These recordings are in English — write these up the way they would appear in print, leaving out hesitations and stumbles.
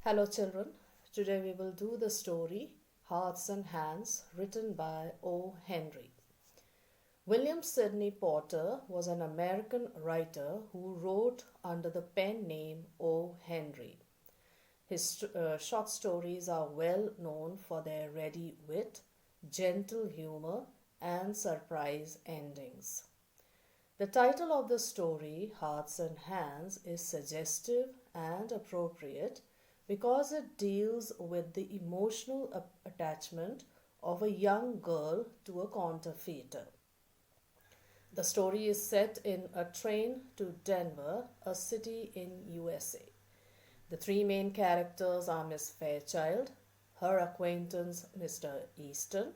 Hello, children. Today we will do the story Hearts and Hands, written by O. Henry. William Sidney Porter was an American writer who wrote under the pen name O. Henry. His short stories are well known for their ready wit, gentle humor, and surprise endings. The title of the story, Hearts and Hands, is suggestive and appropriate because it deals with the emotional attachment of a young girl to a counterfeiter. The story is set in a train to Denver, a city in USA. The three main characters are Miss Fairchild, her acquaintance Mr. Easton,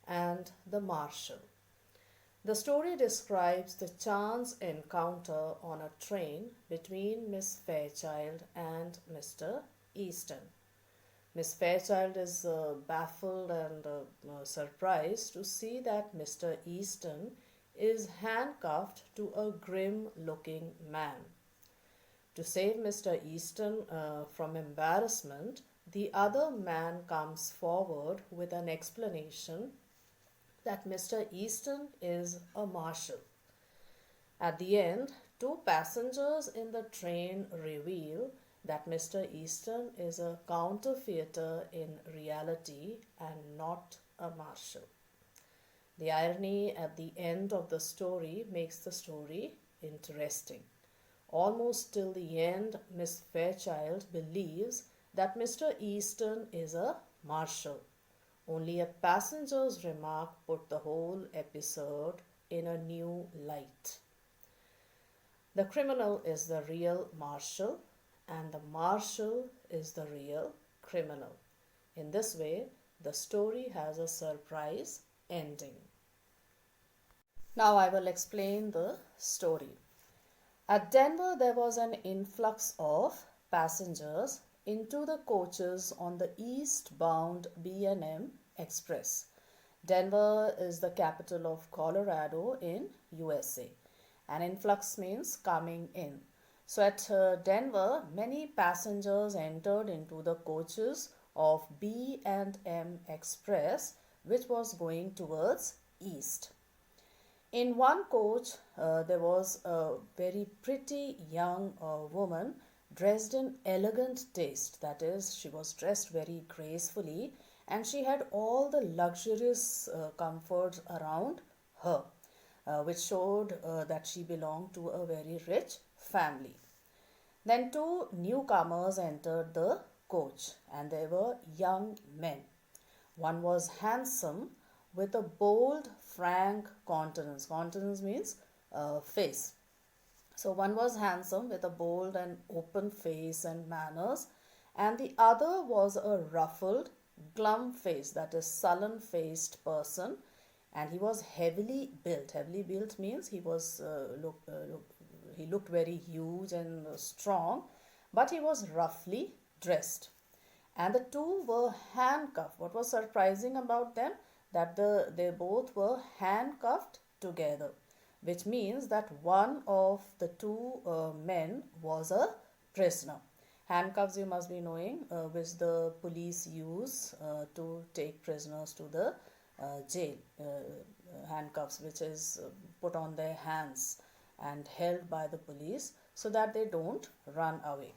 and the marshal. The story describes the chance encounter on a train between Miss Fairchild and Mr. Easton. Miss Fairchild is baffled and surprised to see that Mr. Easton is handcuffed to a grim looking man. To save Mr. Easton from embarrassment, the other man comes forward with an explanation that Mr. Easton is a marshal. At the end, two passengers in the train reveal that Mr. Easton is a counterfeiter in reality and not a marshal. The irony at the end of the story makes the story interesting. Almost till the end, Miss Fairchild believes that Mr. Easton is a marshal. Only a passenger's remark put the whole episode in a new light. The criminal is the real marshal, and the marshal is the real criminal. In this way, the story has a surprise ending. Now I will explain the story. At Denver, there was an influx of passengers into the coaches on the eastbound B&M Express. Denver is the capital of Colorado in USA. An influx means coming in. So at Denver, many passengers entered into the coaches of B&M Express, which was going towards east. In one coach, there was a very pretty young woman dressed in elegant taste. That is, she was dressed very gracefully and she had all the luxurious comforts around her, which showed that she belonged to a very rich family. Then two newcomers entered the coach and they were young men. One was handsome with a bold, frank countenance. Countenance means face. So one was handsome with a bold and open face and manners, and the other was a ruffled, glum face, that is sullen faced person, and he was heavily built. Heavily built means he was he looked very huge and strong, but he was roughly dressed. And the two were handcuffed. What was surprising about them, that they both were handcuffed together, which means that one of the two men was a prisoner. Handcuffs, you must be knowing, which the police use to take prisoners to the jail. Handcuffs, which is put on their hands and held by the police so that they don't run away.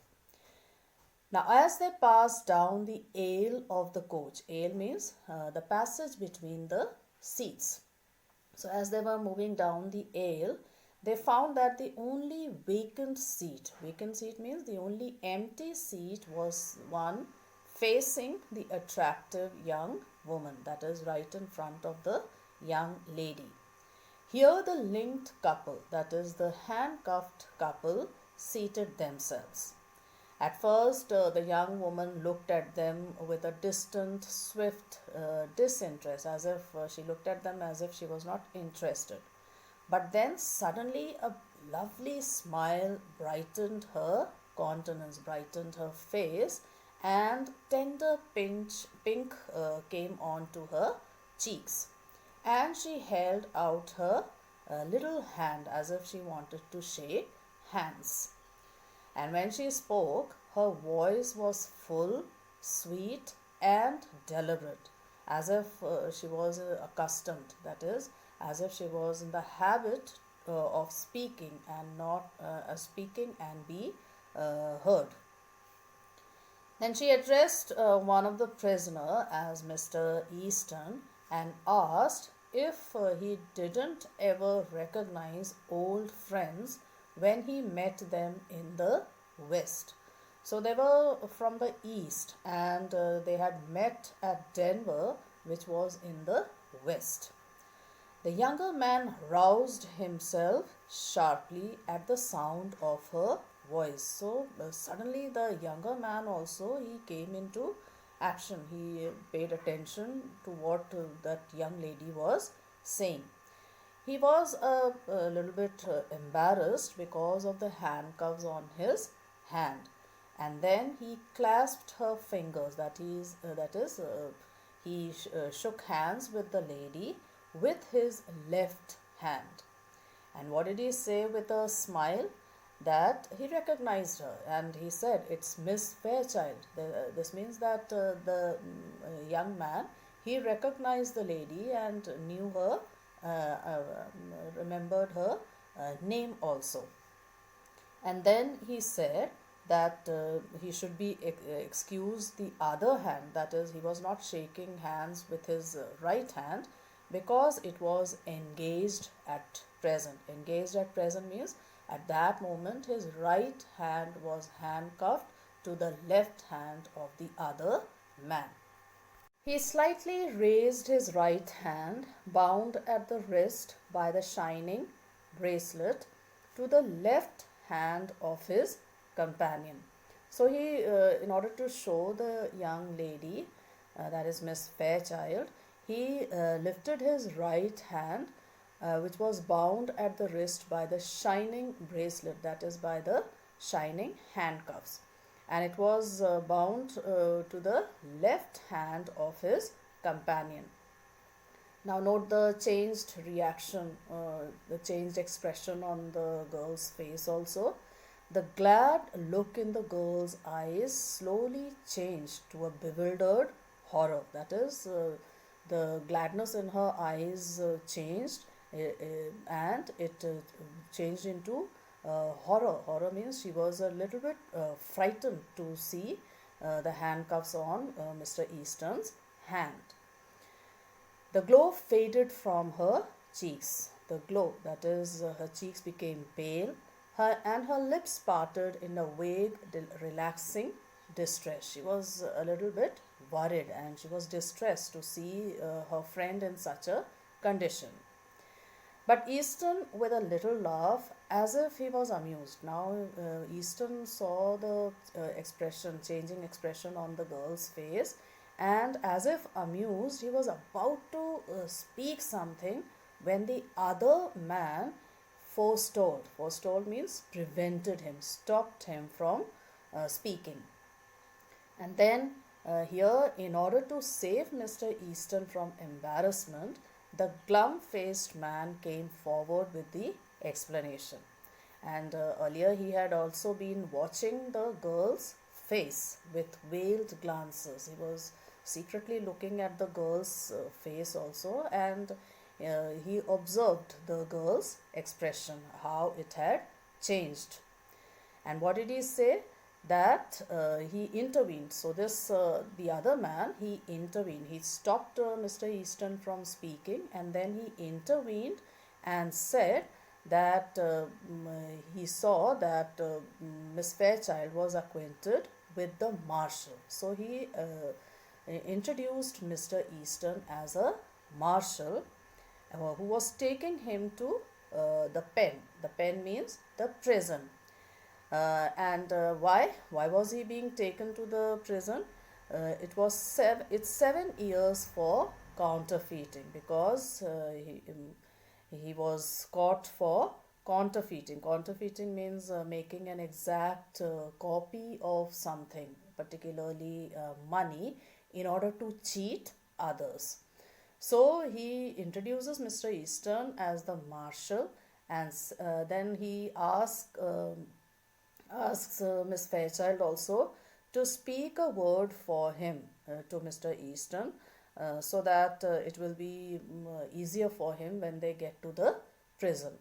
Now, as they passed down the aisle of the coach, aisle means the passage between the seats. So, as they were moving down the aisle, they found that the only vacant seat means the only empty seat was one facing the attractive young woman, that is right in front of the young lady. Here, the linked couple, that is the handcuffed couple, seated themselves. At first, the young woman looked at them with a distant, swift disinterest, as if she looked at them as if she was not interested. But then suddenly a lovely smile brightened her countenance, brightened her face, and tender pink came onto her cheeks. And she held out her little hand as if she wanted to shake hands. And when she spoke, her voice was full, sweet, and deliberate, as if she was accustomed, that is, as if she was in the habit of speaking and not speaking and be heard. Then she addressed one of the prisoner as Mr. Easton and asked if he didn't ever recognize old friends when he met them in the West. So they were from the East and they had met at Denver, which was in the West. The younger man roused himself sharply at the sound of her voice. So suddenly the younger man also he came into action. He paid attention to what that young lady was saying. He was a little bit embarrassed because of the handcuffs on his hand, and then he clasped her fingers. He shook hands with the lady with his left hand. And what did he say with a smile? That he recognized her and he said, "It's Miss Fairchild." This means that the young man he recognized the lady and knew her, remembered her name also. And then he said that he should be excused the other hand, that is, he was not shaking hands with his right hand because it was engaged at present. Engaged at present means at that moment his right hand was handcuffed to the left hand of the other man. He slightly raised his right hand, bound at the wrist by the shining bracelet, to the left hand of his companion. So he, in order to show the young lady, that is Miss Fairchild, he lifted his right hand, which was bound at the wrist by the shining bracelet, that is by the shining handcuffs, and it was bound to the left hand of his companion. Now note the changed reaction, the changed expression on the girl's face also. The glad look in the girl's eyes slowly changed to a bewildered horror. That is, the gladness in her eyes changed and it changed into horror. Horror means she was a little bit frightened to see the handcuffs on Mr. Easton's hand. The glow faded from her cheeks. The glow, that is, her cheeks became pale, and her lips parted in a vague, relaxing distress. She was a little bit worried and she was distressed to see her friend in such a condition. But Easton, with a little laugh, as if he was amused. Now, Easton saw the changing expression on the girl's face, and as if amused, he was about to speak something when the other man forestalled. Forestalled means prevented him, stopped him from speaking. And then here, in order to save Mr. Easton from embarrassment, the glum-faced man came forward with the explanation. And earlier he had also been watching the girl's face with veiled glances. He was secretly looking at the girl's face also, and he observed the girl's expression, how it had changed. And what did he say? That he intervened. So this the other man, he intervened. He stopped Mr. Easton from speaking, and then he intervened and said that he saw that Miss Fairchild was acquainted with the marshal. So he introduced Mr. Easton as a marshal who was taking him to the pen. The pen means the prison. And why was he being taken to the prison? It's 7 years for counterfeiting, because he was caught for counterfeiting. Counterfeiting means making an exact copy of something, particularly money, in order to cheat others. So he introduces Mr. Easton as the marshal, and then he asks asks Miss Fairchild also to speak a word for him to Mr. Easton, so that it will be easier for him when they get to the prison.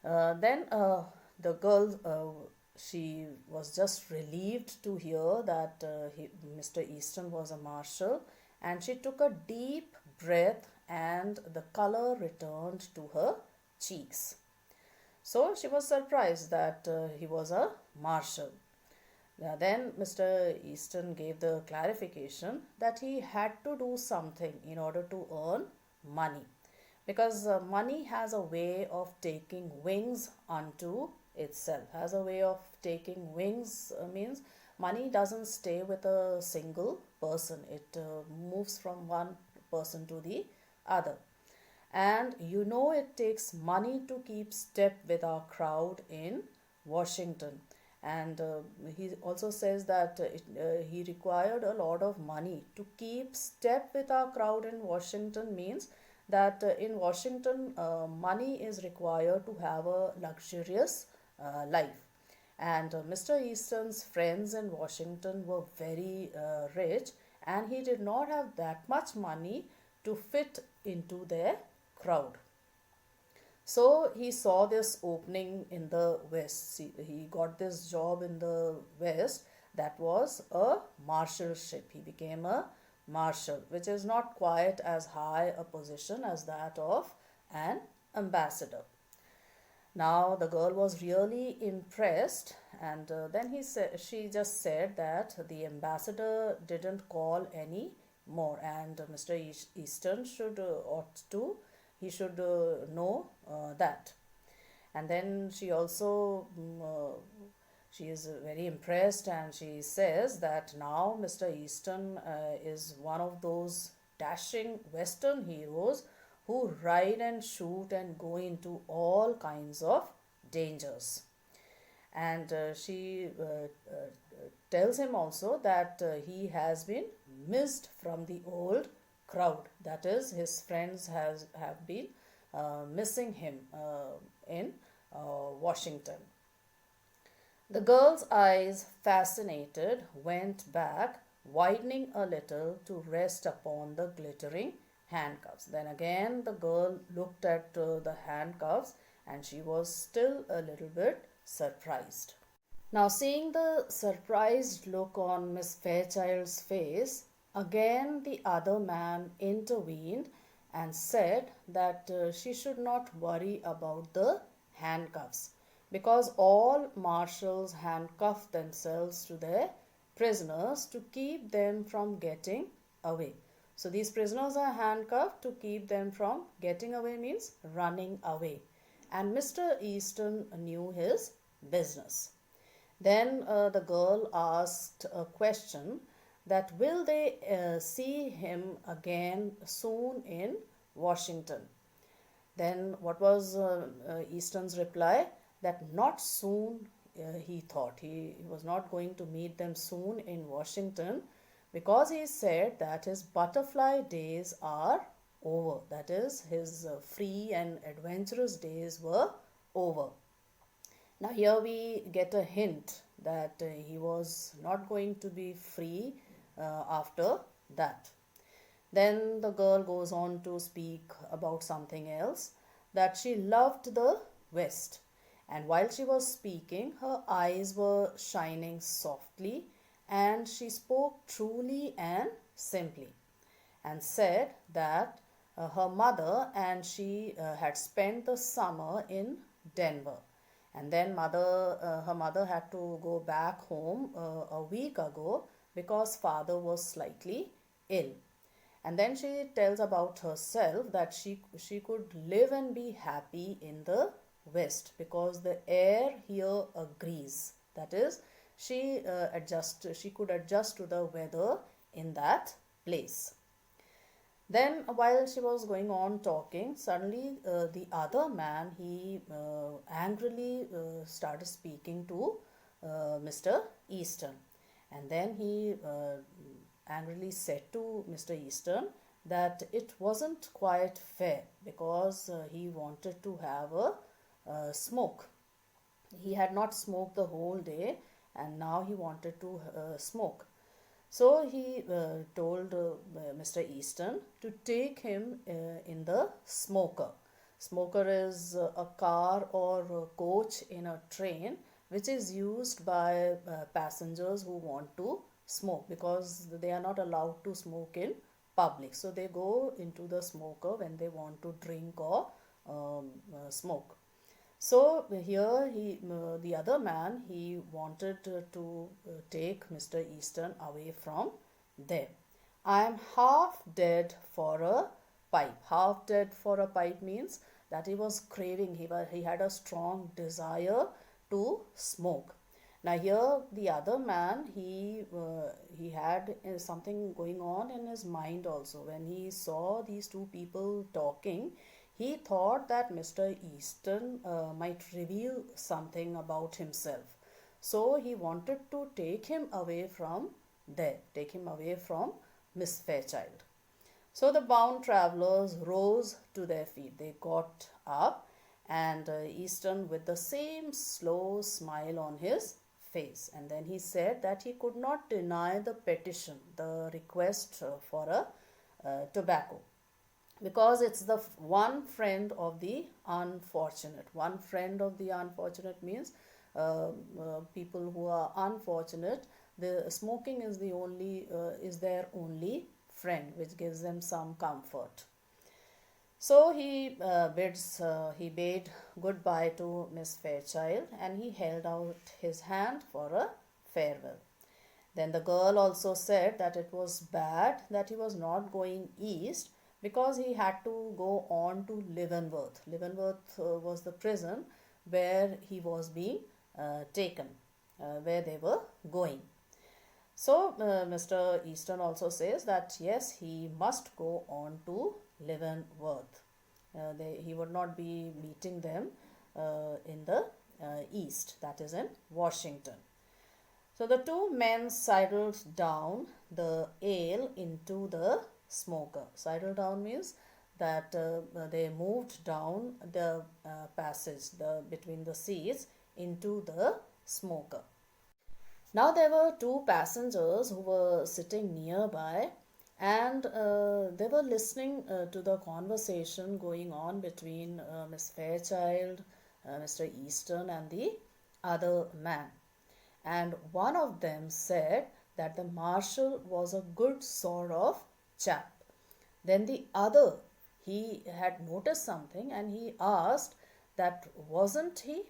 Then the girl, she was just relieved to hear that Mr. Easton was a marshal, and she took a deep breath and the color returned to her cheeks. So she was surprised that he was a marshal. Then Mr. Easton gave the clarification that he had to do something in order to earn money, because money has a way of taking wings unto itself. Has a way of taking wings means money doesn't stay with a single person, it moves from one person to the other. And you know, it takes money to keep step with our crowd in Washington. And he also says that he required a lot of money to keep step with our crowd in Washington, means that in Washington, money is required to have a luxurious life. And Mr. Easton's friends in Washington were very rich, and he did not have that much money to fit into their crowd. So he saw this opening in the West. He got this job in the West, that was a marshalship. He became a marshal, which is not quite as high a position as that of an ambassador. Now the girl was really impressed, and then she just said that the ambassador didn't call any more, and Mr. Easton should ought to he should know that. And then she also she is very impressed, and she says that now Mr. Easton is one of those dashing Western heroes who ride and shoot and go into all kinds of dangers. And she tells him also that he has been missed from the old crowd. That is, his friends have been missing him in Washington. The girl's eyes, fascinated, went back, widening a little to rest upon the glittering handcuffs. Then again the girl looked at the handcuffs, and she was still a little bit surprised. Now, seeing the surprised look on Miss Fairchild's face, again the other man intervened and said that she should not worry about the handcuffs, because all marshals handcuff themselves to their prisoners to keep them from getting away. So these prisoners are handcuffed to keep them from getting away, means running away. And Mr. Easton knew his business. Then the girl asked a question, that will they see him again soon in Washington? Then what was Easton's reply? That not soon, he thought. He was not going to meet them soon in Washington, because he said that his butterfly days are over. That is, his free and adventurous days were over. Now here we get a hint that he was not going to be free after that. Then the girl goes on to speak about something else, that she loved the West. And while she was speaking, her eyes were shining softly, and she spoke truly and simply, and said that her mother and she had spent the summer in Denver. And then her mother had to go back home a week ago, because father was slightly ill. And then she tells about herself that she could live and be happy in the West, because the air here agrees. That is, she could adjust to the weather in that place. Then while she was going on talking, suddenly the other man, he angrily started speaking to Mr. Easton. And then he angrily said to Mr. Easton that it wasn't quite fair, because he wanted to have a smoke. He had not smoked the whole day, and now he wanted to smoke. So he told Mr. Easton to take him in the smoker. Smoker is a car or a coach in a train which is used by passengers who want to smoke, because they are not allowed to smoke in public. So they go into the smoker when they want to drink or smoke. So here the other man, he wanted to take Mr. Easton away from there. I am half dead for a pipe. Half dead for a pipe means that he was craving, he had a strong desire to smoke. Now here the other man, he had something going on in his mind also. When he saw these two people talking, he thought that Mr. Easton might reveal something about himself. So he wanted to take him away from there, take him away from Miss Fairchild. So the bound travelers rose to their feet. They got up, and Easton, with the same slow smile on his face, and then he said that he could not deny the petition, the request for a tobacco, because it's the one friend of the unfortunate. One friend of the unfortunate means people who are unfortunate, the smoking is the only is their only friend which gives them some comfort. So he bade goodbye to Miss Fairchild, and he held out his hand for a farewell. Then the girl also said that it was bad that he was not going east, because he had to go on to Leavenworth. Leavenworth was the prison where he was being taken, where they were going. So Mr. Easton also says that yes, he must go on to Leavenworth. He would not be meeting them in the east, that is in Washington. So the two men sidled down the aisle into the smoker. Sidle down means that they moved down the passage between the seats into the smoker. Now there were two passengers who were sitting nearby, and they were listening to the conversation going on between Miss Fairchild, Mr. Easton, and the other man. And one of them said that the marshal was a good sort of chap. Then the other, he had noticed something, and he asked that wasn't he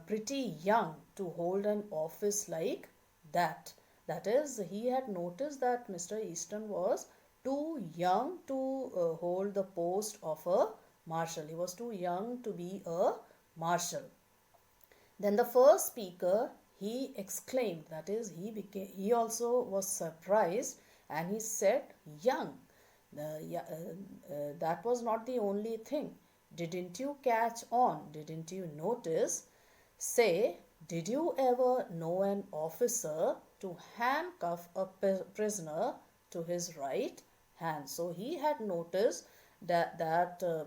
pretty young to hold an office like that. That is, he had noticed that Mr. Easton was too young to hold the post of a marshal. He was too young to be a marshal. Then the first speaker, he exclaimed, that is, he also was surprised, and he said, young. That was not the only thing. Didn't you catch on? Didn't you notice? Say, did you ever know an officer to handcuff a prisoner to his right hand? So he had noticed that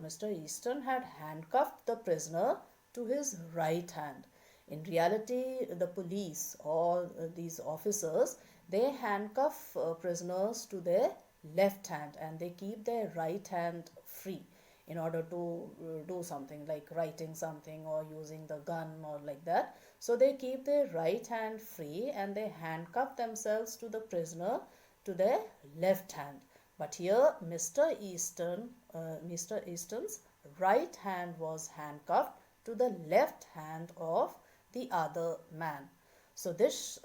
Mr. Easton had handcuffed the prisoner to his right hand. In reality, the police or these officers, they handcuff prisoners to their left hand, and they keep their right hand free in order to do something like writing something or using the gun or like that. So they keep their right hand free, and they handcuff themselves to the prisoner to their left hand. But here Mr. Easton's right hand was handcuffed to the left hand of the other man. So this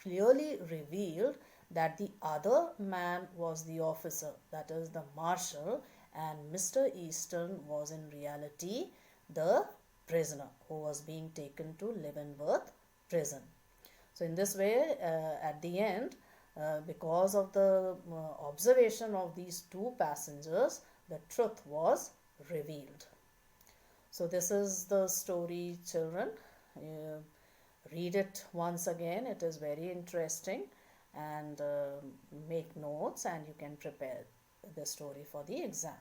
clearly revealed that the other man was the officer, that is the marshal, and Mr. Easton was in reality the prisoner who was being taken to Leavenworth prison. So in this way, at the end, because of the observation of these two passengers, the truth was revealed. So this is the story, children. Read it once again. It is very interesting, and make notes, and you can prepare the story for the exam.